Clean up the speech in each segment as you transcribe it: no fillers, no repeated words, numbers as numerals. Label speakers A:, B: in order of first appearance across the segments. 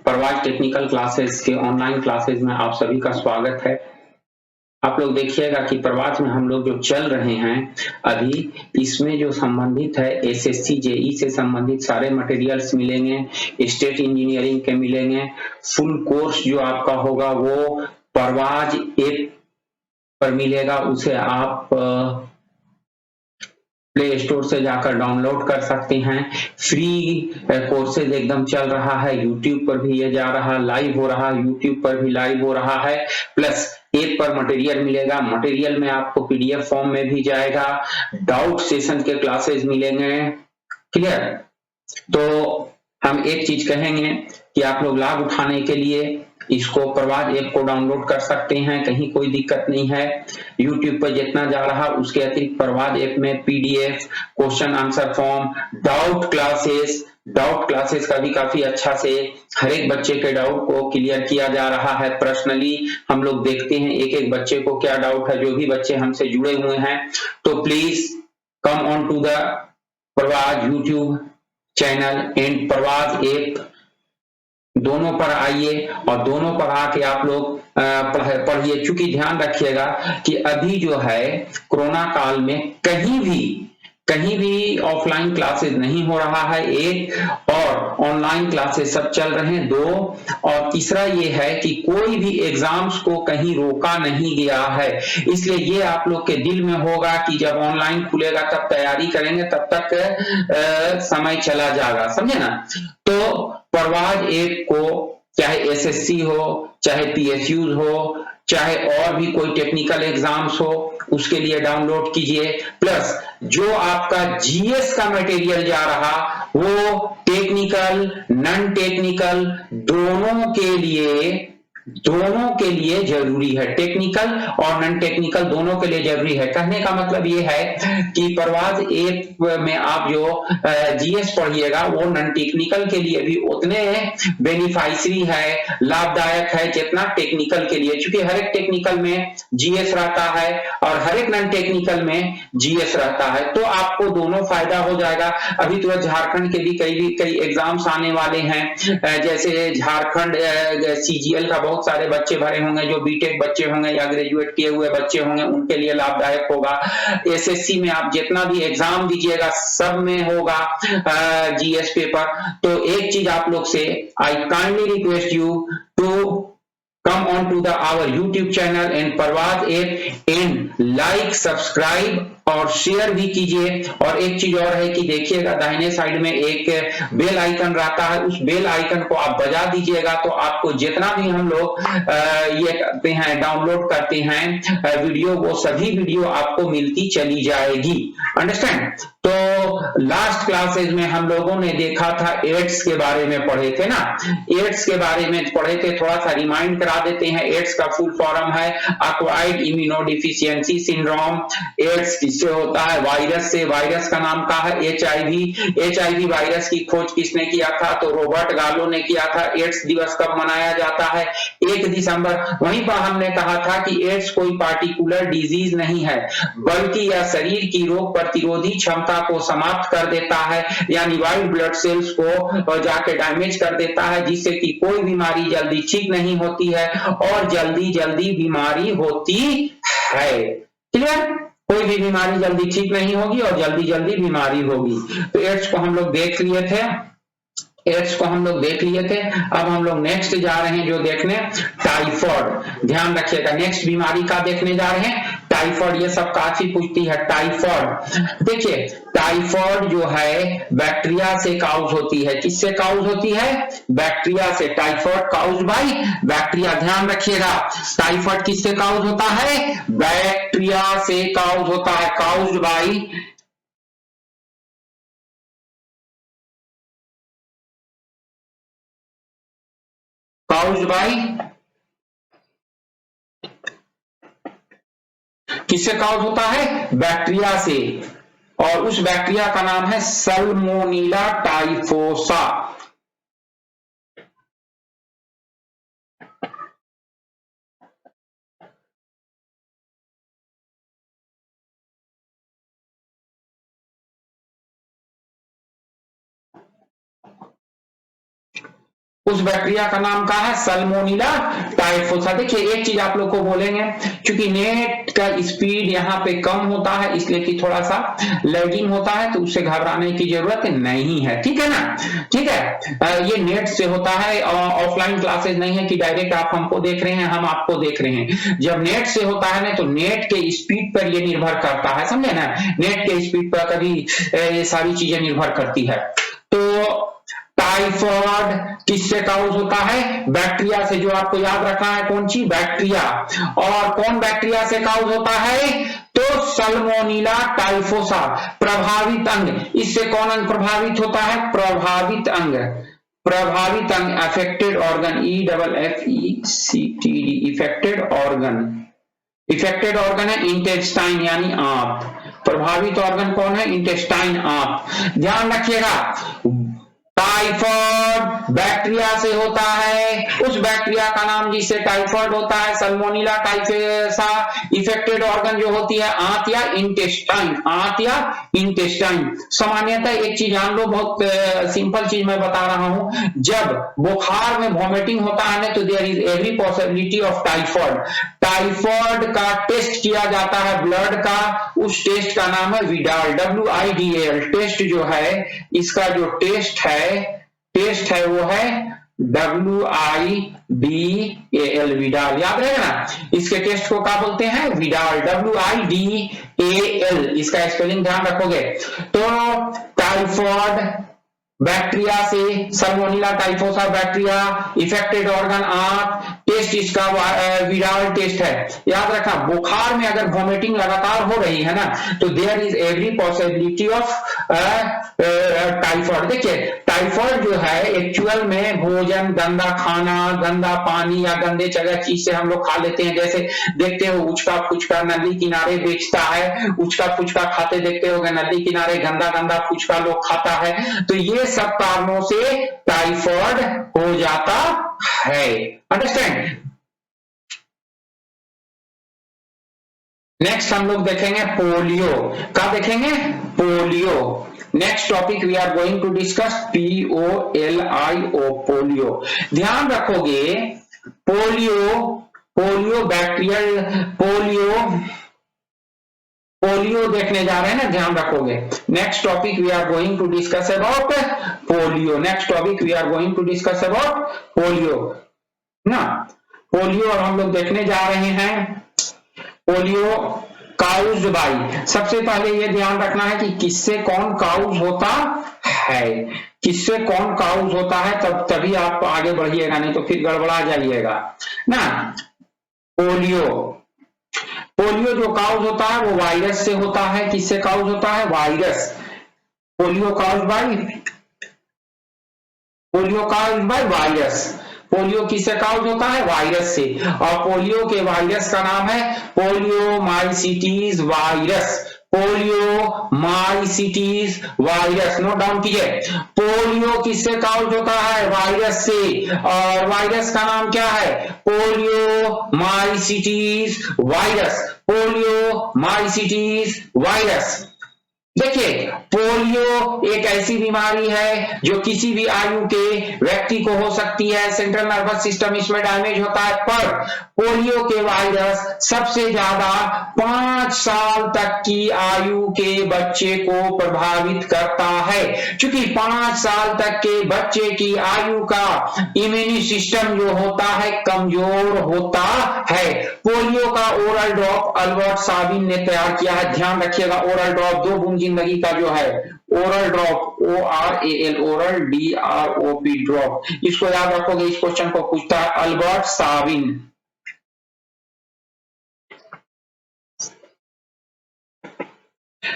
A: परवाज technical classes के online classes में आप सभी का स्वागत है। आप लोग देखिएगा कि प्रवाज में हम लोग जो चल रहे हैं अभी, इसमें जो संबंधित है एसएससी जेई से संबंधित सारे मटेरियल्स मिलेंगे, स्टेट इंजीनियरिंग के मिलेंगे। फुल कोर्स जो आपका होगा वो परवाज ऐप पर मिलेगा, उसे आप प्ले स्टोर से जाकर डाउनलोड कर सकते हैं। फ्री कोर्सेज एकदम चल रहा है, यूट्यूब पर भी ये जा रहा, लाइव हो रहा, यूट्यूब पर भी लाइव हो रहा है। प्लस ऐप पर मटेरियल मिलेगा, मटेरियल में आपको पीडीएफ फॉर्म में भी जाएगा, डाउट सेशन के क्लासेस मिलेंगे। क्लियर? तो हम एक चीज कहेंगे कि आप लोग लाभ उठाने के लिए इसको प्रवाज ऐप को डाउनलोड कर सकते हैं, कहीं कोई दिक्कत नहीं है। यूट्यूब पर जितना जा रहा उसके अतिरिक्त प्रवाज ऐप में PDF, question answer form, doubt classes का भी काफी अच्छा से हर एक बच्चे के डाउट को क्लियर किया जा रहा है। पर्सनली हम लोग देखते हैं एक एक बच्चे को क्या डाउट है। जो भी बच्चे हमसे जुड़े हुए हैं तो please come on to the Parwaz YouTube channel and Parwaz app, दोनों पर आइए और दोनों पर आके आप लोग पढ़िए। चूंकि ध्यान रखिएगा कि अभी जो है कोरोना काल में कहीं भी ऑफलाइन क्लासेस नहीं हो रहा है, एक, और ऑनलाइन क्लासेस सब चल रहे हैं, दो, और तीसरा ये है कि कोई भी एग्जाम्स को कहीं रोका नहीं गया है। इसलिए ये आप लोग के दिल में होगा कि जब ऑनलाइन खुलेगा तब तैयारी करेंगे, तब तक समय चला जाएगा, समझे ना। तो प्रवाज ऐप को चाहे एसएससी हो, चाहे पीएसयू हो, चाहे और भी कोई टेक्निकल एग्जाम्स हो, उसके लिए डाउनलोड कीजिए। प्लस जो आपका जीएस का मटेरियल जा रहा वो टेक्निकल नॉन टेक्निकल दोनों के लिए जरूरी है। टेक्निकल और नॉन टेक्निकल दोनों के लिए जरूरी है। कहने का मतलब ये है कि प्रवाज ऐप में आप जो जीएस पढ़िएगा वो नॉन टेक्निकल के लिए भी उतने बेनिफिशियरी है, लाभदायक है जितना टेक्निकल के लिए। क्योंकि हर एक टेक्निकल में जीएस रहता है और हर एक नॉन टेक्निकल में जीएस रहता है, तो आपको दोनों फायदा हो जाएगा। अभी तो झारखंड के भी कई एग्जाम्स आने वाले हैं, जैसे झारखंड सीजीएल का बहुत सारे बच्चे भरे होंगे, जो बीटेक बच्चे होंगे या ग्रेजुएट किए हुए बच्चे होंगे उनके लिए लाभदायक होगा। एसएससी में आप जितना भी एग्जाम दीजिएगा सब में होगा जीएस पेपर। तो एक चीज आप लोग से I kindly request you to come on to our YouTube channel and Parwaz app and like, subscribe और शेयर भी कीजिए। और एक चीज और है कि देखिएगा दाहिने साइड में एक बेल आइकन रहता है, उस बेल आइकन को आप बजा दीजिएगा तो आपको जितना भी हम लोग ये करते हैं, डाउनलोड करते हैं वीडियो, वो सभी वीडियो आपको मिलती चली जाएगी। अंडरस्टैंड? तो लास्ट क्लासेज में हम लोगों ने देखा था एड्स के बारे में पढ़े थे ना, एड्स के बारे में पढ़े थे। थोड़ा सा रिमाइंड करा देते हैं। एड्स का फुल फॉर्म है एक्वायर्ड इम्यूनोडेफिशिएंसी सिंड्रोम। एड्स किससे होता है? वायरस से। वायरस का नाम क्या है? एचआईवी वायरस की खोज किसने किया था? तो रॉबर्ट गालो ने किया था। एड्स दिवस कब मनाया जाता है? 1 दिसंबर। वहीं पर हमने कहा था कि एड्स कोई पार्टिकुलर डिजीज नहीं है, बल्कि यह शरीर की रोग प्रतिरोधी क्षमता को समाप्त कर देता है, यानी व्हाइट ब्लड सेल्स को जाके डैमेज कर देता है, जिससे कि कोई बीमारी जल्दी ठीक नहीं होती है और जल्दी बीमारी होती है। क्लियर? कोई भी बीमारी जल्दी ठीक नहीं होगी और जल्दी बीमारी होगी। तो एड्स को हम लोग देख लिए थे। अब हम लोग नेक्स्ट जा रहे हैं जो देखने, टाइफॉइड। ध्यान रखिएगा, नेक्स्ट बीमारी का देखने जा रहे हैं टाइफॉइड। ये सब काफी पूछती है टाइफॉइड। देखिए टाइफॉइड जो है बैक्टीरिया से काउज होती है। किससे काउज होती है? बैक्टीरिया से। Typhoid cause by bacteria. ध्यान रखिएगा, टाइफॉइड किससे काउज होता है? बैक्टीरिया से काउज होता है। काउज बाय किससे काउज होता है? बैक्टीरिया से। और उस बैक्टीरिया का नाम है सल्मोनेला टाइफोसा। उस बैक्टीरिया का नाम क्या है? सल्मोनेला टाइफोसा। देखिए एक चीज आप लोग को बोलेंगे, क्योंकि नेट का स्पीड यहाँ पे कम होता है इसलिए कि थोड़ा सा लैगिंग होता है, तो उससे घबराने की जरूरत नहीं है, ठीक है ना? ठीक है, ये नेट से होता है, ऑफलाइन क्लासेस नहीं है कि डायरेक्ट आप हमको देख रहे हैं हम आपको देख रहे हैं। जब नेट से होता है ना तो नेट के स्पीड पर ये निर्भर करता है, समझे ना? नेट के स्पीड पर कभी ये सारी चीजें निर्भर करती है। तो टाइफॉइड किससे काउज होता है? बैक्टीरिया से। जो आपको याद रखना है कौन सी? बैक्टीरिया। और कौन बैक्टीरिया से काउज होता है? तो सल्मोनेला टाइफोसा। प्रभावित अंग, इससे कौन अंग प्रभावित होता है? प्रभावित अंग। प्रभावित अंग, affected organ, EFFECTED, affected organ. Affected organ है इंटेस्टाइन यानी आंत। प्रभावित ऑर्गन कौन है? इंटेस्टाइन, आंत। ध्यान रखिएगा, टाइफॉइड बैक्टीरिया से होता है, उस बैक्टीरिया का नाम जिससे टाइफॉइड होता है सल्मोनेला टाइफोसा। इफेक्टेड ऑर्गन जो होती है आंत या इंटेस्टाइन, आंत या इंटेस्टाइन। सामान्यतः एक चीज जान लो, बहुत सिंपल चीज मैं बता रहा हूं, जब बुखार में वॉमिटिंग होता है ना तो there is every possibility of typhoid. Typhoid का टेस्ट किया जाता है ब्लड का, उस टेस्ट का नाम है विडाल, WIDAL। टेस्ट जो है, इसका जो टेस्ट है वो है WIDAL, विडाल। याद रहेगा ना, इसके टेस्ट को क्या बोलते हैं? Widal, WIDAL। इसका स्पेलिंग ध्यान रखोगे। तो टाइफॉइड बैक्टीरिया से, सल्मोनेला टाइफोसा बैक्टीरिया, इफेक्टेड ऑर्गन आंत, टेस्ट इसका विडाल टेस्ट है। याद रखना, बुखार में अगर वॉमिटिंग लगातार हो रही है ना तो there is every possibility of typhoid. देखिए टाइफॉइड जो है एक्चुअल में भोजन, गंदा खाना, गंदा पानी या गंदे जगह चीज से हम लोग खा लेते हैं। जैसे देखते हो उचका फुचका नदी किनारे बेचता है, उचका फुचका खाते देखते हो नदी किनारे, गंदा गंदा फुचका लोग खाता है। तो ये सब कारणों से टाइफॉइड हो जाता है। अंडरस्टैंड? नेक्स्ट हम लोग देखेंगे पोलियो। क्या देखेंगे? Polio. Next topic we are going to discuss POLIO, polio. ध्यान रखोगे, पोलियो बैक्टीरियल पोलियो देखने जा रहे हैं ना, ध्यान रखोगे। Next topic we are going to discuss about polio. Next topic we are going to discuss about polio ना। पोलियो हम लोग देखने जा रहे हैं। पोलियो काउज्ड बाई, सबसे पहले ये ध्यान रखना है कि किससे कौन काउज होता है, किससे कौन काउज होता है, तब तभी आप आगे बढ़िएगा, नहीं तो फिर गड़बड़ा जाइएगा ना। पोलियो जो काउज होता है वो वायरस से होता है। किससे काउज होता है? Virus. Polio cause by virus. Polio किससे काउज होता है? वायरस से। और पोलियो के वायरस का नाम है पोलियोमाइसिटीज वायरस। पोलियोमाइसिटीज वायरस, नोट डाउन कीजिए। पोलियो किससे काउज होता है? वायरस से। और वायरस का नाम क्या है? पोलियोमाइसिटीज वायरस। पोलियोमाइसिटीज वायरस। देखिए पोलियो एक ऐसी बीमारी है जो किसी भी आयु के व्यक्ति को हो सकती है। सेंट्रल नर्वस सिस्टम इसमें डैमेज होता है, पर पोलियो के वायरस सबसे ज्यादा 5 साल तक की आयु के बच्चे को प्रभावित करता है। क्योंकि 5 साल तक के बच्चे की आयु का इम्यूनी सिस्टम जो होता है कमजोर होता है। पोलियो का ओरल ड्रॉप अल्बर्ट साबिन ने तैयार किया है। ध्यान रखिएगा, ओरल ड्रॉप 2 बूंद जिंदगी का जो है, oral drop, ORAL, oral DROP drop. इसको याद रखोगे, इस क्वेश्चन को पूछता है अल्बर्ट साबिन।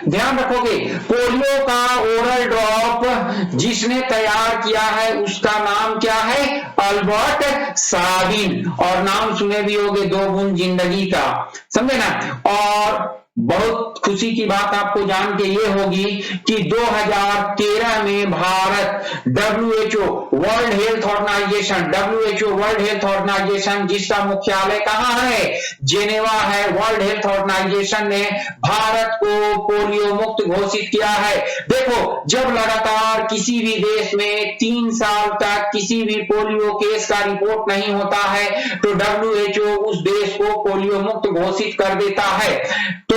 A: ध्यान रखोगे, पोलियो का ओरल ड्रॉप जिसने तैयार किया है उसका नाम क्या है? Albert Sabin. और नाम सुने भी होगे 2 बूंद जिंदगी का, समझे ना। और बहुत खुशी की बात आपको जान के ये होगी कि 2013 में Bharat WHO world health organisation जिसका मुख्यालय कहाँ है, जेनेवा है, वर्ल्ड हेल्थ ऑर्गेनाइजेशन ने भारत को पोलियो मुक्त घोषित किया है। देखो, जब लगातार किसी भी देश में 3 साल तक किसी भी पोलियो केस का रिपोर्ट नहीं होता है तो WHO उस देश को पोलियो मुक्त घोषित कर देता है। तो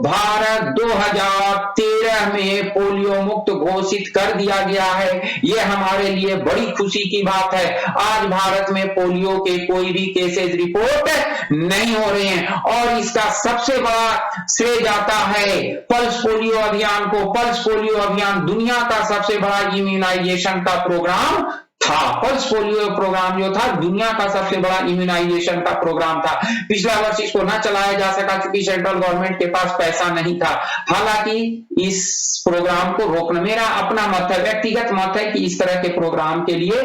A: भारत 2013 में पोलियो मुक्त घोषित कर दिया गया है। यह हमारे लिए बड़ी खुशी की बात है। आज भारत में पोलियो के कोई भी केसेस रिपोर्ट नहीं हो रहे हैं और इसका सबसे बड़ा श्रेय जाता है पल्स पोलियो अभियान को। पल्स पोलियो अभियान दुनिया का सबसे बड़ा इम्यूनाइजेशन का प्रोग्राम था। पल्स पोलियो प्रोग्राम जो था दुनिया का सबसे बड़ा इम्यूनाइजेशन का प्रोग्राम था। पिछला वर्ष इसको ना चलाया जा सका क्योंकि सेंट्रल गवर्नमेंट के पास पैसा नहीं था। हालांकि इस प्रोग्राम को रोकना, मेरा अपना मत है, व्यक्तिगत मत है कि इस तरह के प्रोग्राम के लिए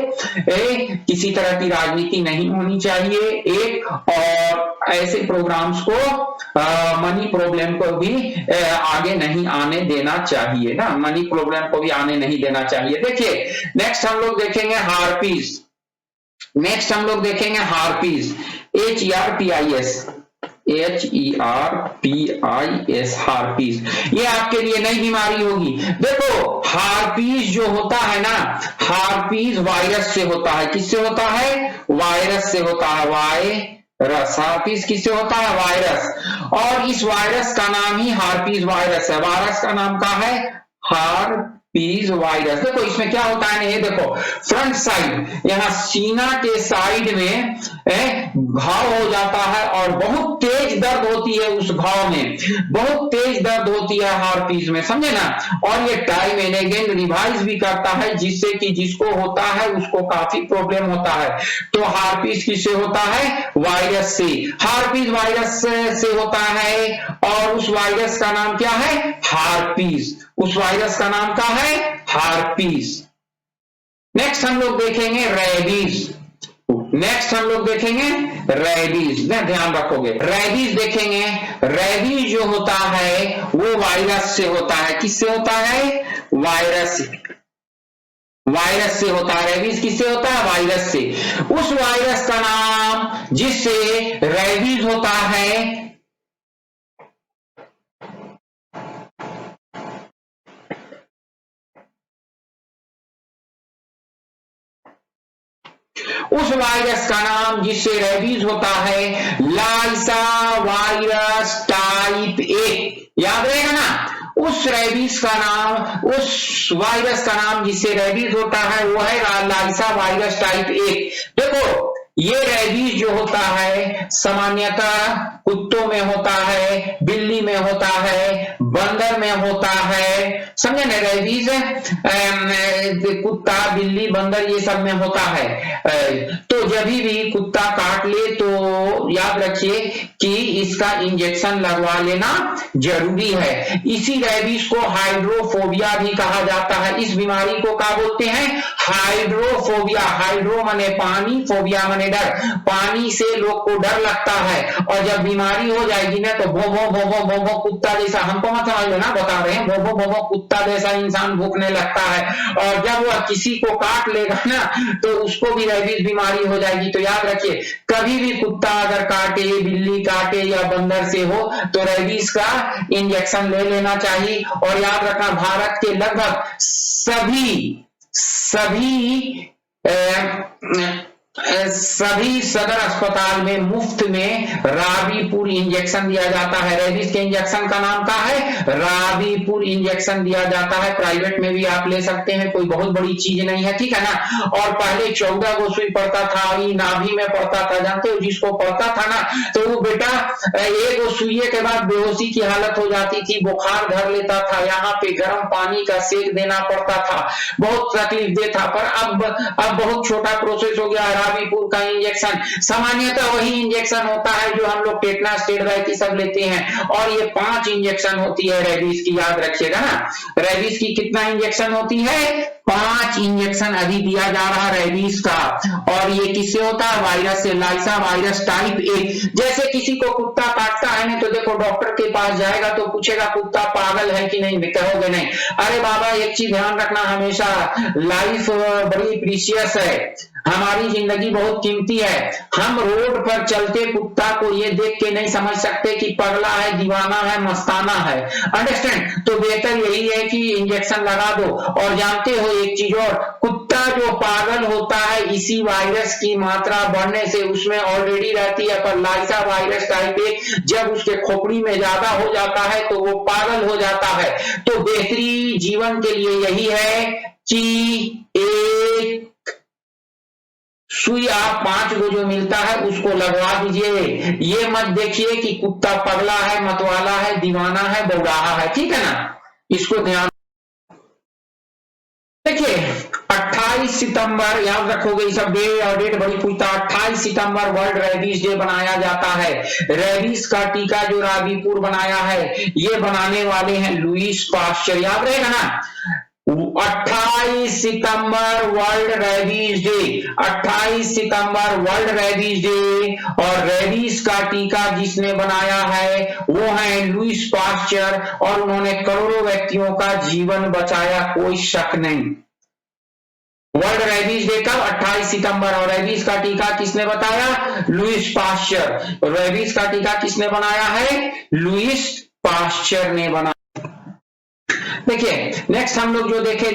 A: किसी तरह की राजनीति नहीं होनी चाहिए। एक और ऐसे प्रोग्राम्स को मनी प्रॉब्लम को भी आगे नहीं आने देना चाहिए ना, मनी प्रॉब्लम को भी आने नहीं देना चाहिए। देखिए, नेक्स्ट हम लोग देखेंगे हार्पीज। HERPIS हार्पीज, ये आपके लिए नई बीमारी होगी। देखो, हार्पीज जो होता है ना, हार्पीज वायरस से होता है। किससे होता है? वायरस से होता है। वायरस, हार्पीज किससे होता है? वायरस। और इस वायरस का नाम ही हार्पीज वायरस है। वायरस का नाम क्या है? हार्पीज वायरस। देखो इसमें क्या होता है ना, ये देखो फ्रंट साइड, यहाँ सीना के साइड में घाव हो जाता है और बहुत तेज दर्द होती है। उस घाव में बहुत तेज दर्द होती है हार्पीज में, समझे ना। और ये टाइम एंड अगेन रिवाइज भी करता है, जिससे कि जिसको होता है उसको काफी प्रॉब्लम होता है। तो हार्पीज किससे होता है? वायरस से। हार्पीज वायरस से होता है और उस वायरस का नाम क्या है? हार्पीज। उस वायरस का नाम क्या है? हार्पीज। नेक्स्ट हम लोग देखेंगे रेबीज। रेबीज, ध्यान रखोगे, रेबीज देखेंगे। रेबीज जो होता है वो वायरस से होता है। किससे होता है? वायरस से होता है। रेबीज किससे होता है? वायरस से। उस वायरस का नाम जिससे रेबीज होता है उस वायरस का नाम जिससे रेबीज होता है लाइसा वायरस टाइप 1। याद रहेगा ना, उस रेबीज का नाम, उस वायरस का नाम जिससे रेबीज होता है वो है लाइसा वायरस टाइप 1। देखो, ये रेबीज जो होता है सामान्यतः कुत्तों में होता है, बिल्ली में होता है, बंदर में होता है, समझे ना। रेबीज कुत्ता, बिल्ली, बंदर ये सब में होता है। तो जब भी कुत्ता काट ले तो याद रखिए कि इसका इंजेक्शन लगवा लेना जरूरी है। इसी रेबीज को हाइड्रोफोबिया भी कहा जाता है। इस बीमारी को क्या बोलते हैं? हाइड्रोफोबिया। हाइड्रो माने पानी, फोबिया माने डर। पानी से लोग को डर लगता है और जब बीमारी हो जाएगी ना तो भो भो भो भो भो भो कुत्ता जैसा, हमको मत समझ लो ना, बता रहे हैं, भो भो भो भो कुत्ता जैसा इंसान भूखने लगता है। और जब वह किसी को काट लेगा ना तो उसको भी रेबीज बीमारी हो जाएगी। तो याद रखिए, कभी भी कुत्ता अगर काटे, बिल्ली काटे या बंदर से हो तो रेबीज का इंजेक्शन ले लेना चाहिए। और याद रखना, भारत के लगभग सभी सदर अस्पताल में मुफ्त में राबीपुर इंजेक्शन दिया जाता है। रेबीज के इंजेक्शन का नाम क्या है? राबीपुर इंजेक्शन दिया जाता है। प्राइवेट में भी आप ले सकते हैं, कोई बहुत बड़ी चीज नहीं है, ठीक है ना। और पहले 14 गो सुई पड़ता था, नाभि में पड़ता था, जानते हो, जिसको पड़ता था ना तो वो बेटा एक सुई के बाद बेहोशी की हालत हो जाती थी, बुखार धर लेता था, यहाँ पे गर्म पानी का सेक देना पड़ता था, बहुत तकलीफ दे था। पर अब बहुत छोटा प्रोसेस हो गया। राबीपुर का इंजेक्शन सामान्यतः वही इंजेक्शन होता है जो हम लोग टेटनस, टेटराइट की सब लेते हैं। और ये 5 इंजेक्शन होती है रेबीज की, याद रखिएगा ना। रेबीज की कितना इंजेक्शन होती है? 5 इंजेक्शन अभी दिया जा रहा है रेबीज का, और ये किससे होता है? वायरस से, लाइसा वायरस टाइप ए। जैसे किसी को कुत्ता काटता है ना, तो देखो डॉक्टर के पास जाएगा तो पूछेगा कुत्ता पागल है कि नहीं, कहोगे नहीं। अरे बाबा एक चीज ध्यान रखना हमेशा, लाइफ बड़ी प्रीशियस है, हमारी जिंदगी बहुत कीमती है। हम रोड पर चलते कुत्ता को ये देख के नहीं समझ सकते कि पगला है, दीवाना है, मस्ताना है, अंडरस्टैंड? तो बेहतर यही है कि इंजेक्शन लगा दो। और जानते हो एक चीज और, कुत्ता जो पागल होता है इसी वायरस की मात्रा बढ़ने से उसमें ऑलरेडी रहती है, पर लाइसा वायरस टाइप ए जब उसके खोपड़ी में ज्यादा हो जाता है तो वो पागल हो जाता है। तो बेहतरी जीवन के लिए यही है कि एक सुई आप 5 गो जो मिलता है उसको लगवा दीजिए। ये मत देखिए कि कुत्ता पगला है, मतवाला है, दीवाना है, बौराहा है, ठीक है ना? इसको ध्यान देखिए। 28 सितंबर याद रखोगे, सब डे और डेट बड़ी पूछता। 28 सितंबर वर्ल्ड रेबीज डे बनाया जाता है। रेबीज का टीका जो राबीपुर बनाया है, ये बनाने वाले हैं लुईस पाश्चर, याद रहेगा ना? 28 सितंबर वर्ल्ड रेबीज डे, 28 सितंबर वर्ल्ड रेबीज डे। और रेबीज का टीका जिसने बनाया है वो है लुईस पाश्चर, और उन्होंने करोड़ों व्यक्तियों का जीवन बचाया, कोई शक नहीं। वर्ल्ड रेबीज डे कब? 28 सितंबर। और रेबीज का टीका किसने बताया? Lewis Pasteur. रेबीज का टीका किसने बनाया है? लुईस पाश्चर ने बनाया। देखिए नेक्स्ट हम लोग जो देखने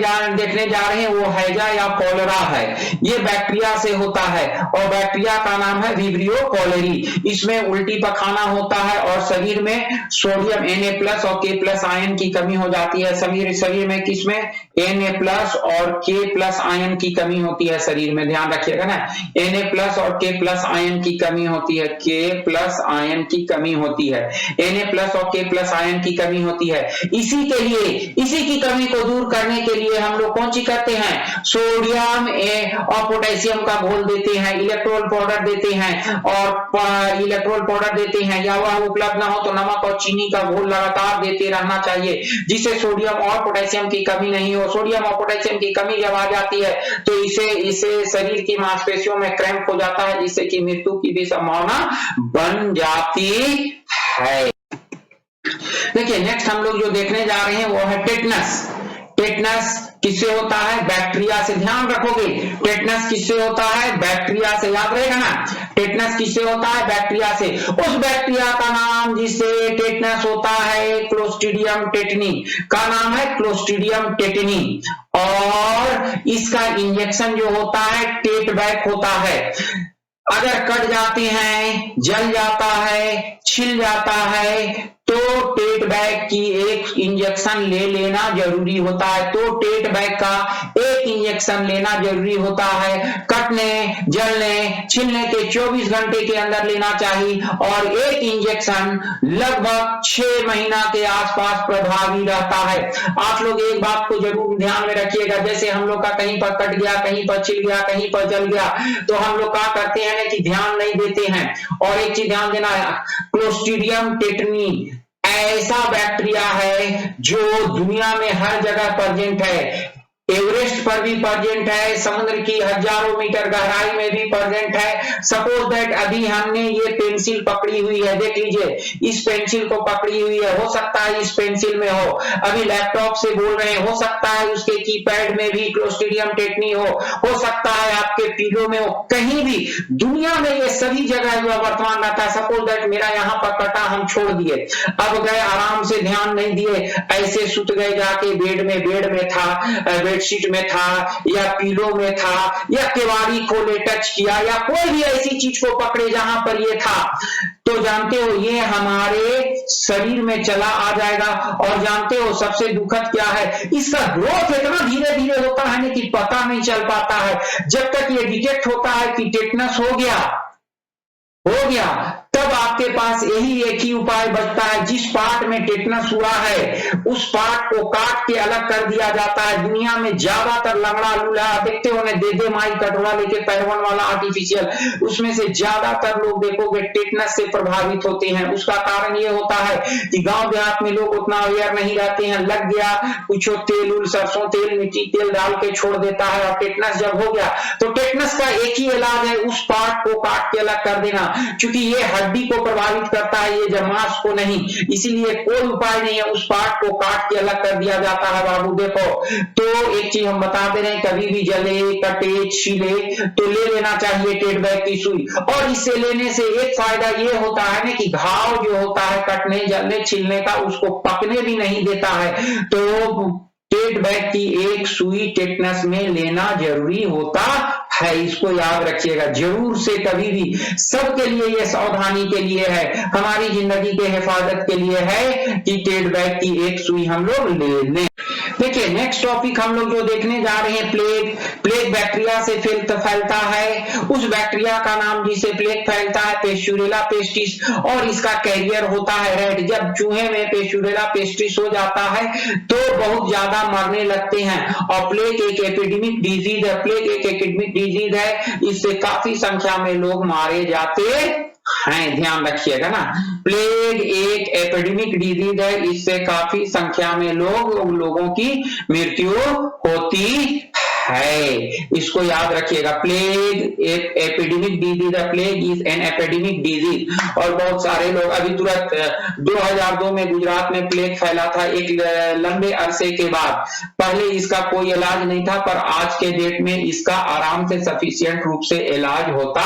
A: जा रहे हैं वो हैजा या कॉलरा है। ये बैक्टीरिया से होता है और बैक्टीरिया का नाम है विब्रियो कॉलेरी। इसमें उल्टी पखाना होता है और शरीर में सोडियम Na+ और K+ आयन की कमी हो जाती है। शरीर में किसमें? Na+ और K+ आयन की कमी होती है शरीर में, ध्यान रखिएगा ना। Na+ और K+ आयन की कमी होती है, K+ आयन की कमी होती है, Na+ और K+ आयन की कमी होती है। इसी की कमी को दूर करने के लिए हम लोग कौन सी करते हैं? सोडियम और पोटेशियम का घोल देते हैं, इलेक्ट्रोल पाउडर देते हैं, और इलेक्ट्रोल पाउडर देते हैं, या वह उपलब्ध ना हो तो नमक और चीनी का घोल लगातार देते रहना चाहिए, जिससे सोडियम और पोटेशियम की कमी नहीं हो। सोडियम और पोटेशियम की कमी जब आ जाती है तो इसे शरीर की मांसपेशियों में क्रैम्प हो जाता है, जिससे कि मृत्यु की भी संभावना बन जाती है। देखिए नेक्स्ट हम लोग जो देखने जा रहे हैं वो है टेटनस। टेटनस किससे होता है? बैक्टीरिया से। ध्यान रखोगे, टेटनस किससे होता है? बैक्टीरिया से, याद रहेगा ना? टेटनस किससे होता है? बैक्टीरिया से। उस बैक्टीरिया का नाम जिससे टेटनस होता है क्लोस्ट्रीडियम टेटनी का नाम है क्लोस्ट्रीडियम टेटनी। और इसका इंजेक्शन जो होता है टेटबैक होता है। अगर कट जाते हैं, जल जाता है, छिल जाता है तो टेटबैक की एक इंजेक्शन ले लेना जरूरी होता है। तो टेटबैक का एक इंजेक्शन लेना जरूरी होता है। कटने, जलने, छिलने के 24 घंटे के अंदर लेना चाहिए, और एक इंजेक्शन लगभग 6 महीना के आसपास प्रभावी रहता है। आप लोग एक बात को जरूर ध्यान में रखिएगा, जैसे हम लोग का कहीं पर कट गया, कहीं पर छिल गया, कहीं पर जल गया, तो हम लोग क्या करते हैं कि ध्यान नहीं देते हैं। और एक चीज ध्यान देना है, क्लोस्ट्रीडियम टेटनी ऐसा बैक्टीरिया है जो दुनिया में हर जगह प्रेजेंट है। एवरेस्ट पर भी प्रेजेंट है, समुद्र की हजारों मीटर गहराई में भी प्रेजेंट है। सपोज दैट अभी हमने ये पेंसिल पकड़ी हुई है, देख लीजिए इस पेंसिल को पकड़ी हुई है, हो सकता है इस पेंसिल में हो। अभी लैपटॉप से बोल रहे हैं, हो सकता है उसके कीपैड में भी क्लोस्ट्रीडियम टेटनी हो सकता है आपके पीलो में हो, कहीं भी दुनिया में ये सभी जगह वर्तमान रहता है। सपोज दैट मेरा यहाँ पर कटा, हम छोड़ दिए, अब गए आराम से, ध्यान नहीं दिए, ऐसे सुत गए जाके बेड में था, बेडशीट में था, या पीलो में था, या केवाड़ी खोले टच किया, या कोई भी ऐसी चीज को पकड़े जहां पर ये था, तो जानते हो ये हमारे शरीर में चला आ जाएगा। और जानते हो सबसे दुखद क्या है? इसका ग्रोथ इतना धीरे धीरे होता है कि पता नहीं चल पाता है। जब तक ये डिटेक्ट होता है कि टेटनस हो गया, तब आपके पास यही एक ही उपाय बचता है, जिस पार्ट में टेटनस हुआ है उस पार्ट को काट के अलग कर दिया जाता है। दुनिया में ज्यादातर लंगड़ा लूला देखते हो, दे दे माई कटोरा लेके पैरवन वाला आर्टिफिशियल, उसमें से ज्यादातर लोग देखोगे टेटनस से प्रभावित होते हैं। उसका कारण ये होता है कि गांव देहात में लोग उतना अवेयर नहीं रहते हैं, लग गया कुछ तेल उल सरसों तेल मिट्टी तेल डाल के छोड़ देता है, और टेटनस जब हो गया तो टेटनस का एक ही इलाज है, उस पार्ट को काट के अलग कर देना, क्योंकि ये हड्डी को प्रभावित करता है, ये मांस को नहीं, इसीलिए कोई उपाय नहीं है, उस पार्ट को काट के अलग कर दिया जाता है। बाबू देखो, तो एक चीज हम बता दे रहे हैं, कभी भी जले कटे छीले तो ले लेना चाहिए टेट बैग की सुई, और इससे लेने से एक फायदा ये होता है ना कि घाव जो होता है कटने जलने छिलने का उसको पकने भी नहीं देता है। तो टेट बैग की एक सुई टेटनस में लेना जरूरी होता है, इसको याद रखिएगा जरूर से कभी भी। सबके लिए ये सावधानी के लिए है, हमारी जिंदगी के हिफाजत के लिए है कि टेट बैग की एक सुई हम लोग ले लें। देखिए नेक्स्ट टॉपिक हम लोग जो देखने जा रहे हैं, प्लेग। प्लेग बैक्टीरिया से फैलता है, उस बैक्टीरिया का नाम जिसे प्लेग फैलता है पेस्चुरेला पेस्टिस, और इसका कैरियर होता है रैट। जब चूहे में पेस्चुरेला पेस्टिस हो जाता है तो बहुत ज्यादा मरने लगते हैं, और प्लेग एक एपिडेमिक डिजीज है। प्लेग एक एपिडेमिक डिजीज है, इससे काफी संख्या में लोग मारे जाते हैं, ध्यान रखिएगा ना। प्लेग एक एपिडेमिक डिजीज है, इससे काफी संख्या में लोगों की मृत्यु होती है, इसको याद रखिएगा। प्लेग एक एपिडेमिक डिजीज है, plague is an epidemic disease, और बहुत सारे लोग अभी तुरंत 2002 में गुजरात में प्लेग फैला था एक लंबे अरसे के बाद। पहले इसका कोई इलाज नहीं था, पर आज के डेट में इसका आराम से सफिशिएंट रूप से इलाज होता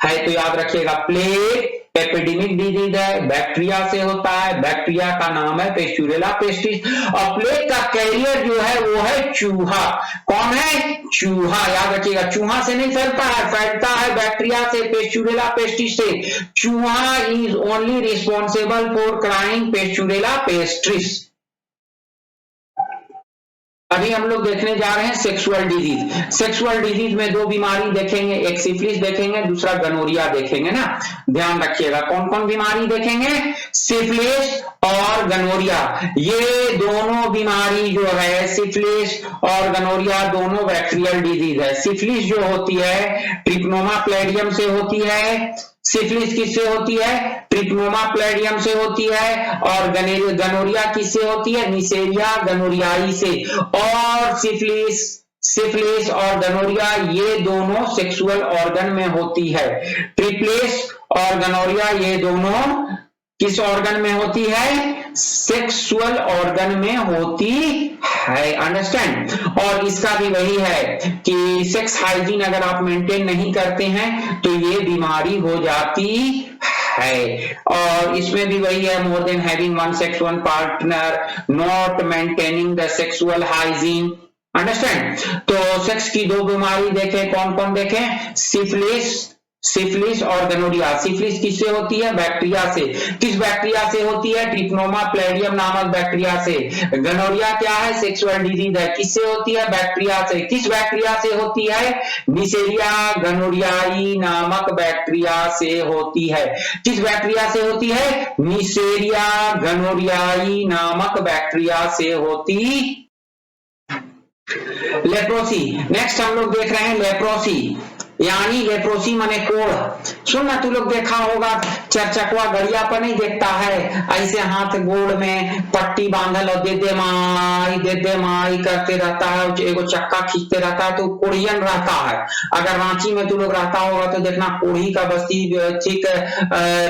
A: है। तो याद रखिएगा प्लेग एपिडेमिक डिजीज है, बैक्टीरिया से होता है, बैक्टीरिया का नाम है पेस्चुरेला पेस्टिस, और प्लेग का कैरियर जो है वो है चूहा। कौन है? चूहा। याद रखिएगा, चूहा से नहीं फैलता है, फैलता है बैक्टीरिया से, पेस्चुरेला पेस्टिस से। चूहा is only responsible for crying Pasteurella pestis. अभी हम लोग देखने जा रहे हैं सेक्सुअल डिजीज। सेक्सुअल डिजीज में दो बीमारी देखेंगे, एक सिफिलिस देखेंगे, दूसरा गनोरिया देखेंगे ना। ध्यान रखिएगा कौन कौन बीमारी देखेंगे, सिफिलिस और गनोरिया। ये दोनों बीमारी जो है सिफिलिस और गनोरिया दोनों बैक्टीरियल डिजीज है। सिफिलिस जो होती है ट्रिपनोमा प्लैडियम से होती है, सिफिलिस किससे होती है? ट्रिपनोमा प्लैडियम से होती है, और गनोरिया किससे होती है? निसेरिया गनोरियाई से। और सिफिलिस और गनोरिया ये दोनों सेक्सुअल ऑर्गन में होती है। ट्रिप्लिस और गनोरिया ये दोनों किस ऑर्गन में होती है? सेक्सुअल ऑर्गन में होती है। अंडरस्टैंड? और इसका भी वही है कि सेक्स हाइजीन अगर आप मेंटेन नहीं करते हैं तो ये बीमारी हो जाती है। और इसमें भी वही है, more than having one sex one partner, not maintaining the sexual hygiene. Understand? तो सेक्स की दो बीमारी देखें, कौन कौन देखें? सिफिलिस और गनोरिया। सिफिलिस किससे होती है? बैक्टीरिया से। किस बैक्टीरिया से होती है? ट्रिपनोमा प्लैडियम नामक बैक्टीरिया से। गनोरिया क्या है? सेक्सुअल डिजीज है। किससे होती है? बैक्टीरिया से। किस बैक्टीरिया से होती है? निसेरिया गनोरियाई नामक बैक्टीरिया से होती है। किस बैक्टीरिया से होती है? निसेरिया गनोरियाई नामक बैक्टीरिया से होती। लेप्रोसी। नेक्स्ट हम लोग देख रहे हैं लेप्रोसी, यानी लेप्रोसी माने कोढ़। सुनना तू लोग देखा होगा, चरचकवा गड़िया पर नहीं देखता है, ऐसे हाथ गोड़ में पट्टी बांधल और दे दे माई करते रहता है, एगो चक्का खींचते रहता है, तो कोढ़ियन रहता है। अगर रांची में तू लोग रहता होगा तो देखना कोढ़ी का बस्ती ठीक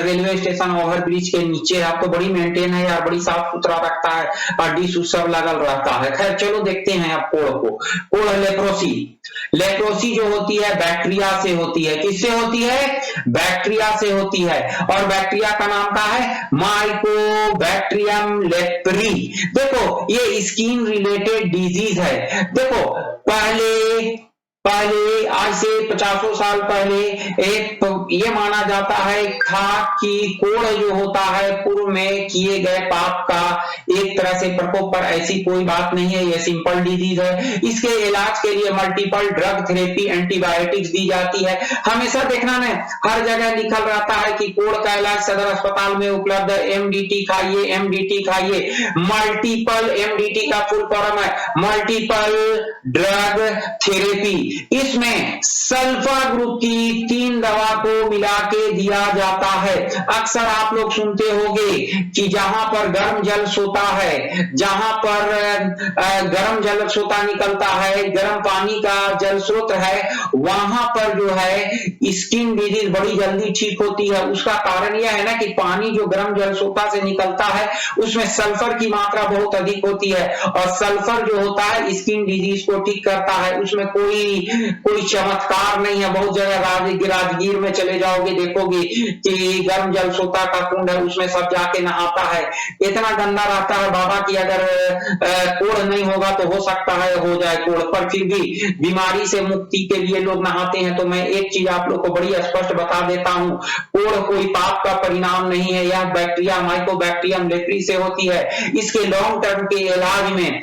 A: रेलवे स्टेशन ओवर ब्रिज के नीचे है। अब तो बड़ी मेंटेन है यार, बड़ी साफ सुथरा रखता है, अड्डी सब लगल रहता है। खैर चलो देखते हैं अब कोढ़ को। कोढ़ लेप्रोसी। लेप्रोसी जो होती है बैक्टीरिया से होती है। किससे होती है? बैक्टीरिया से होती है, और बैक्टीरिया का नाम क्या है? Mycobacterium leprae. देखो ये स्किन रिलेटेड डिजीज है। देखो पहले पहले आज से 50 साल पहले एक ये माना जाता है था कि कोढ़ जो होता है पूर्व में किए गए पाप का एक तरह से प्रकोप, पर ऐसी कोई बात नहीं है, ये सिंपल डिजीज है। इसके इलाज के लिए मल्टीपल ड्रग थेरेपी, एंटीबायोटिक्स दी जाती है। हमेशा देखना ना, हर जगह लिखल रहता है कि कोढ़ का इलाज सदर अस्पताल में उपलब्ध है, एमडीटी खाइए, एमडीटी खाइए। मल्टीपल, एमडीटी का फुल फॉर्म है मल्टीपल ड्रग थेरेपी। इसमें सल्फर ग्रुप की 3 दवा को मिला के दिया जाता है। अक्सर आप लोग सुनते होंगे कि जहां पर गर्म जल सोता है, जहां पर गर्म जल सोता निकलता है, गर्म पानी का जल स्रोत है, वहां पर जो है स्किन डिजीज बड़ी जल्दी ठीक होती है। उसका कारण यह है ना कि पानी जो गर्म जल सोता से निकलता है उसमें सल्फर की मात्रा बहुत अधिक होती है, और सल्फर जो होता है स्किन डिजीज को ठीक करता है। उसमें कोई चमत्कार नहीं है। बहुत जगह राजगीर में चले जाओगे, देखोगे कि गर्म जल सोता का कुंड है, उसमें सब जाके नहाता है। इतना गंदा रहता है बाबा की अगर कोढ़ नहीं होगा तो हो सकता है हो जाए कोढ़, पर फिर भी बीमारी से मुक्ति के लिए लोग नहाते हैं। तो मैं एक चीज आप लोग को बड़ी स्पष्ट बता देता हूं, कोढ़ कोई पाप का परिणाम नहीं है। यह बैक्टीरिया माइकोबैक्टीरियम लेप्री से होती है। इसके लॉन्ग टर्म के इलाज में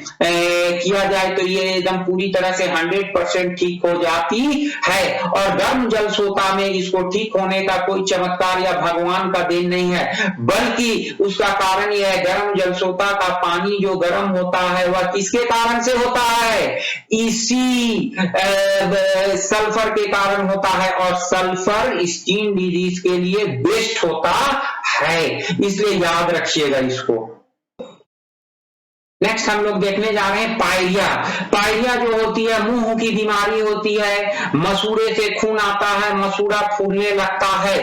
A: किया जाए तो ये एकदम पूरी तरह से 100% ठीक हो जाती है। और गर्म जल सोता में इसको ठीक होने का कोई चमत्कार या भगवान का देन नहीं है, बल्कि उसका कारण यह है गर्म जल सोता का पानी जो गर्म होता है वह किसके कारण से होता है? इसी सल्फर के कारण होता है, और सल्फर स्किन डिजीज के लिए बेस्ट होता है, इसलिए याद रखिएगा इसको। नेक्स्ट हम लोग देखने जा रहे हैं पायरिया। पायरिया जो होती है मुंह की बीमारी होती है, मसूड़े से खून आता है, मसूड़ा फूलने लगता है।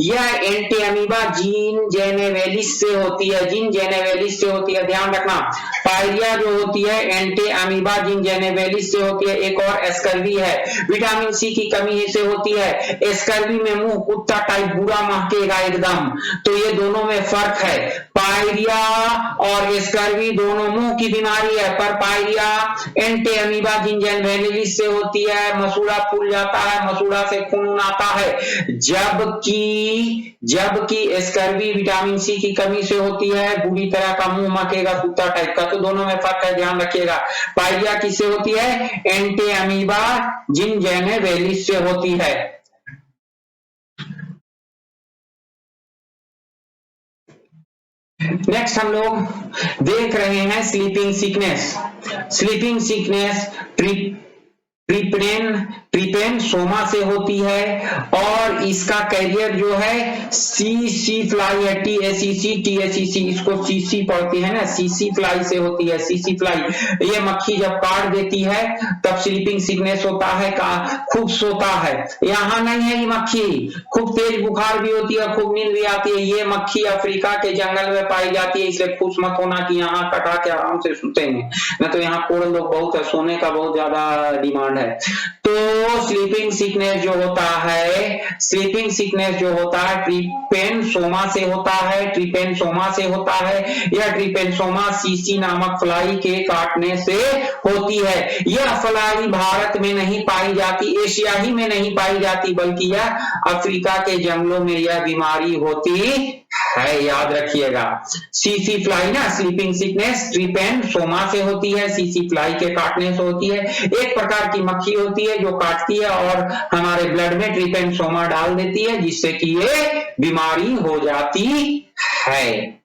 A: यह एंटी अमीबा जीन जेनेवेलिस से होती है, जीन जेनेवेलिस से होती है, ध्यान रखना। पायरिया जो होती है एंटी अमीबा जीन जेनेवेलिस से होती है। एक और एस्कर्वी है, विटामिन सी की कमी से होती है। एस्कर्वी में मुंह कुत्ता टाइप बुरा महकेगा एकदम, तो ये दोनों में फर्क है। पायरिया और एस्कर्वी दोनों मुंह की बीमारी है, पर पायरिया एंटी अमीबा जीन जेनेवेलिस से होती है, मसूड़ा फूल जाता है, मसूड़ा से खून आता है। जबकि एस्कर्वी विटामिन सी की कमी से होती है, बुरी तरह का मुंह मकेगा कुत्ता टाइप का। तो दोनों में फर्क है, ध्यान रखिएगा। पायरिया किससे होती है? एंटी अमीबा जीन जेनेवेलिस से होती है। नेक्स्ट हम लोग देख रहे हैं स्लीपिंग सिकनेस। स्लीपिंग सिकनेस ट्रिपेनसोमा से होती है, और इसका कैरियर जो है सीसी फ्लाई है, टीएसीसी, इसको सीसी पढ़ते हैं ना, सीसी फ्लाई से होती है। सीसी फ्लाई ये मक्खी जब काट देती है तब स्लीपिंग सिकनेस होता है, खूब सोता है। यहाँ नहीं है ये मक्खी, खूब तेज बुखार भी होती है, खूब नींद भी आती है। ये मक्खी अफ्रीका के जंगल में पाई जाती है, इसलिए खुश मत होना कि यहाँ कटा के आराम से सोतेंगे, न तो यहाँ कोड़ लोग बहुत है, सोने का बहुत ज्यादा डिमांड है। तो स्लीपिंग सिकनेस जो होता है, स्लीपिंग सिकनेस जो होता है ट्रिपेनसोमा से होता है, ट्रिपेनसोमा से होता है। यह ट्रिपेनसोमा सीसी नामक फ्लाई के काटने से होती है। यह फ्लाई भारत में नहीं पाई जाती, एशिया ही में नहीं पाई जाती, बल्कि यह अफ्रीका के जंगलों में यह बीमारी होती है, याद रखिएगा। सीसी फ्लाई ना, स्लीपिंग सिकनेस ट्रिपेनसोमा से होती है, सीसी फ्लाई के काटने से होती है। एक प्रकार की मक्खी होती है जो काटती है और हमारे ब्लड में ट्रिपेनसोमा डाल देती है, जिससे कि ये बीमारी हो जाती है।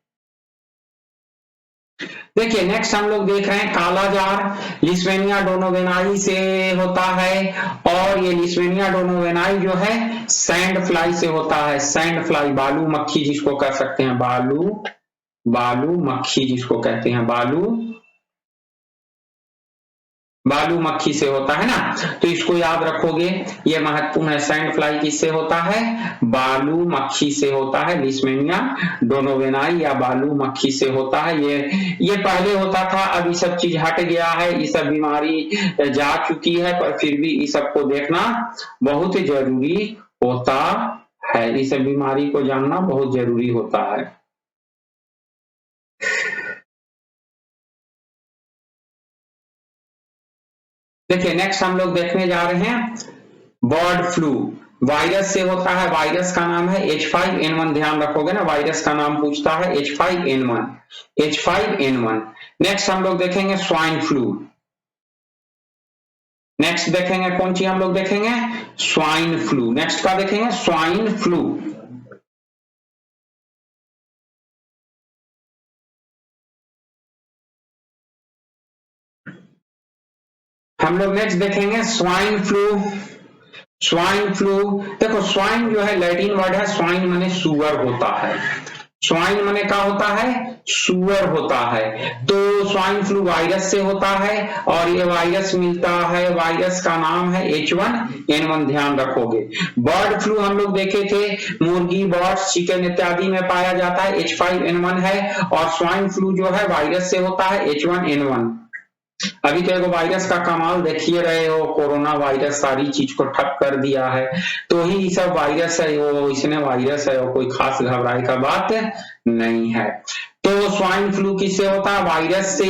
A: देखिए नेक्स्ट हम लोग देख रहे हैं कालाजार। लिस्वेनिया डोनोवेनाई से होता है, और ये लिस्वेनिया डोनोवेनाई जो है सैंड फ्लाई से होता है। सैंड फ्लाई, बालू मक्खी जिसको कह सकते हैं, बालू मक्खी जिसको कहते हैं, बालू मक्खी से होता है ना, तो इसको याद रखोगे, ये महत्वपूर्ण है। सैंड फ्लाई किससे होता है? बालू मक्खी से होता है। लिस्वेनिया डोनोवेनाई या बालू मक्खी से होता है। ये पहले होता था, अब ये सब चीज हट गया है, ये सब बीमारी जा चुकी है, पर फिर भी इस सब को देखना बहुत जरूरी होता है। इस बीमारी को जानना बहुत जरूरी होता है। देखिए नेक्स्ट हम लोग देखने जा रहे हैं बर्ड फ्लू। वायरस से होता है, वायरस का नाम है H5N1। ध्यान रखोगे ना, वायरस का नाम पूछता है H5N1, H5N1। नेक्स्ट हम लोग देखेंगे स्वाइन फ्लू। नेक्स्ट देखेंगे कौन सी हम लोग देखेंगे, स्वाइन फ्लू। नेक्स्ट का देखेंगे स्वाइन फ्लू। हम लोग नेक्स्ट देखेंगे स्वाइन फ्लू। स्वाइन फ्लू, देखो स्वाइन जो है लैटिन वर्ड है, स्वाइन माने सुअर होता है। स्वाइन माने क्या होता है, सुअर होता है। तो स्वाइन फ्लू वायरस से होता है और ये वायरस मिलता है, वायरस का नाम है H1N1। ध्यान रखोगे। बर्ड फ्लू हम लोग देखे थे, मुर्गी, बर्ड्स, चिकन इत्यादि में पाया जाता है, H5N1 है। और स्वाइन फ्लू जो है वायरस से होता है H1N1। अभी तो एगो वायरस का कमाल देखिए रहे हो, कोरोना वायरस सारी चीज को ठप कर दिया है। तो ही सब वायरस है, वो इसने वायरस है, वो कोई खास घबराए का बात नहीं है। तो स्वाइन फ्लू किससे होता है, वायरस से।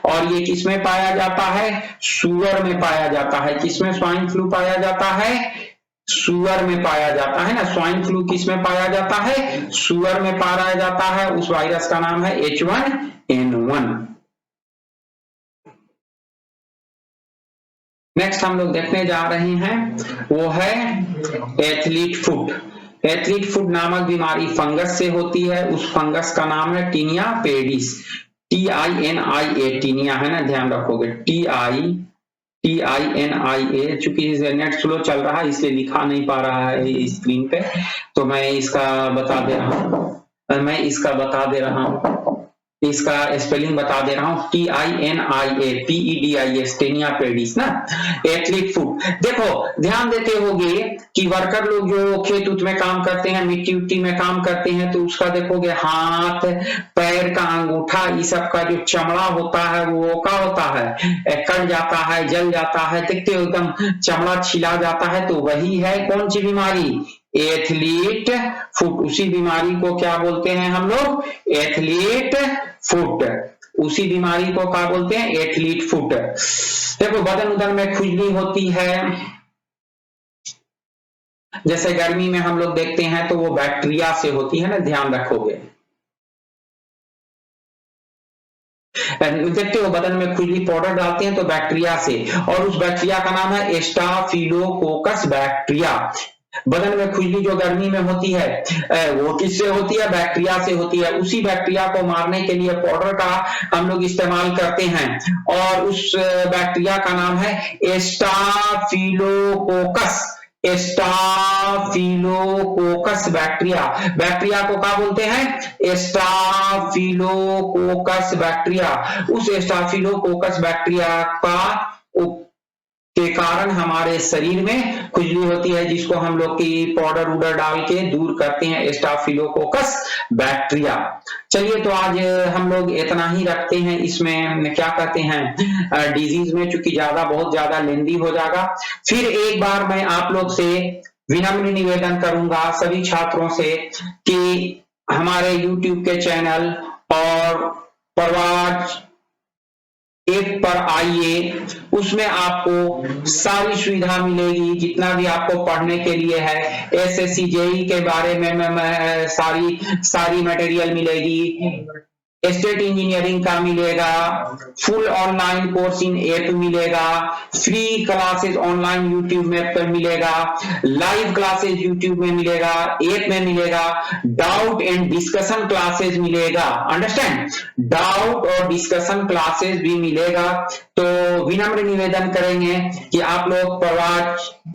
A: और ये किसमें पाया जाता है, सुअर में पाया जाता है। किसमें स्वाइन फ्लू पाया जाता है, सुअर में पाया जाता है ना। स्वाइन फ्लू किसमें पाया जाता है, सुअर में पाया जाता है। उस वायरस का नाम है H1N1। नेक्स्ट हम लोग देखने जा रहे हैं वो है एथलीट फुट। एथलीट फुट नामक बीमारी फंगस से होती है। उस फंगस का नाम है टीनिया पेडिस, TINIA, टीनिया है ना, ध्यान रखोगे, TINIA। चूंकि नेट स्लो चल रहा है इसलिए लिखा नहीं पा रहा है स्क्रीन पे, तो मैं इसका बता दे रहा हूँ, इसका स्पेलिंग बता दे रहा हूँ, TINIA PEDIS, टेनिया पेडिस ना, एथलीट फुट। देखो ध्यान देते होगे कि वर्कर लोग जो खेत उत में काम करते हैं, मिट्टी उट्टी में काम करते हैं, तो उसका देखोगे हाथ, पैर का अंगूठा, ये सब का जो चमड़ा होता है वो क्या होता है, कट जाता है, जल जाता है, देखते हो एकदम चमड़ा छिला जाता है। तो वही है कौन सी बीमारी, एथलीट फुट। उसी बीमारी को क्या बोलते हैं हम लोग, एथलीट फुट। उसी बीमारी को क्या बोलते हैं, एथलीट फुट। देखो बदन उदन में खुजली होती है, जैसे गर्मी में हम लोग देखते हैं तो वो बैक्टीरिया से होती है ना, ध्यान रखोगे। देखते हो बदन में खुजली, पाउडर डालते हैं तो बैक्टीरिया से, और उस बैक्टीरिया का नाम है स्टाफिलोकोकस बैक्टीरिया। बदन में खुजली जो गर्मी में होती है वो किससे होती है, बैक्टीरिया से होती है। उसी बैक्टीरिया को मारने के लिए पाउडर का हम लोग इस्तेमाल करते हैं, और उस बैक्टीरिया का नाम है स्टाफिलोकोकस, स्टाफिलोकोकस बैक्टीरिया। बैक्टीरिया को क्या बोलते हैं, स्टाफिलोकोकस बैक्टीरिया। उस स्टाफिलोकोकस बैक्टीरिया के कारण हमारे शरीर में खुजली होती है, जिसको हम लोग की पाउडर उडर डाल के दूर करते हैं, स्टाफिलोकोकस बैक्टीरिया। चलिए तो आज हम लोग इतना ही रखते हैं, इसमें क्या कहते हैं डिजीज में, चूंकि बहुत ज्यादा लेंदी हो जाएगा। फिर एक बार मैं आप लोग से विनम्र निवेदन करूंगा सभी छात्रों से कि हमारे YouTube के चैनल और प्रवाज ऐप पर आइए, उसमें आपको सारी सुविधा मिलेगी, जितना भी आपको पढ़ने के लिए है। SSC JEE के बारे में सारी मटेरियल मिलेगी, स्टेट इंजीनियरिंग का मिलेगा, full online course in app मिलेगा, फ्री क्लासेस ऑनलाइन यूट्यूब में पर मिलेगा, लाइव क्लासेस यूट्यूब में मिलेगा, ऐप में मिलेगा, डाउट एंड डिस्कशन क्लासेस मिलेगा, अंडरस्टैंड, डाउट और डिस्कशन क्लासेस भी मिलेगा। तो विनम्र निवेदन करेंगे कि आप लोग प्रवाज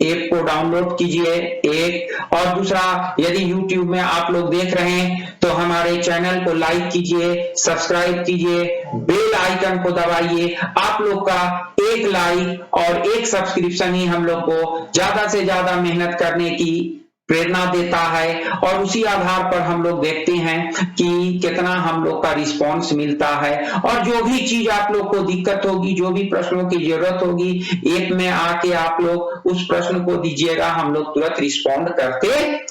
A: ऐप को डाउनलोड कीजिए, एक। और दूसरा, यदि YouTube में आप लोग देख रहे हैं तो हमारे चैनल को लाइक कीजिए, सब्सक्राइब कीजिए, बेल आइकन को दबाइए। आप लोग का एक लाइक और एक सब्सक्रिप्शन ही हम लोग को ज्यादा से ज्यादा मेहनत करने की प्रेरणा देता है, और उसी आधार पर हम लोग देखते हैं कि कितना हम लोग का रिस्पांस मिलता है। और जो भी चीज आप लोग को दिक्कत होगी, जो भी प्रश्नों की जरूरत होगी, ऐप में आके आप लोग उस प्रश्न को दीजिएगा, हम लोग तुरंत रिस्पॉन्ड करते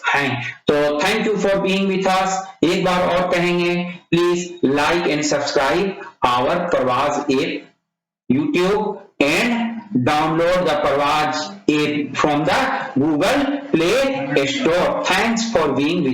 A: हैं। तो thank you for being with us. एक बार और कहेंगे, please like and subscribe our Parwaz app, YouTube and download the Parvaz app from the Google Play Store. Thanks for being with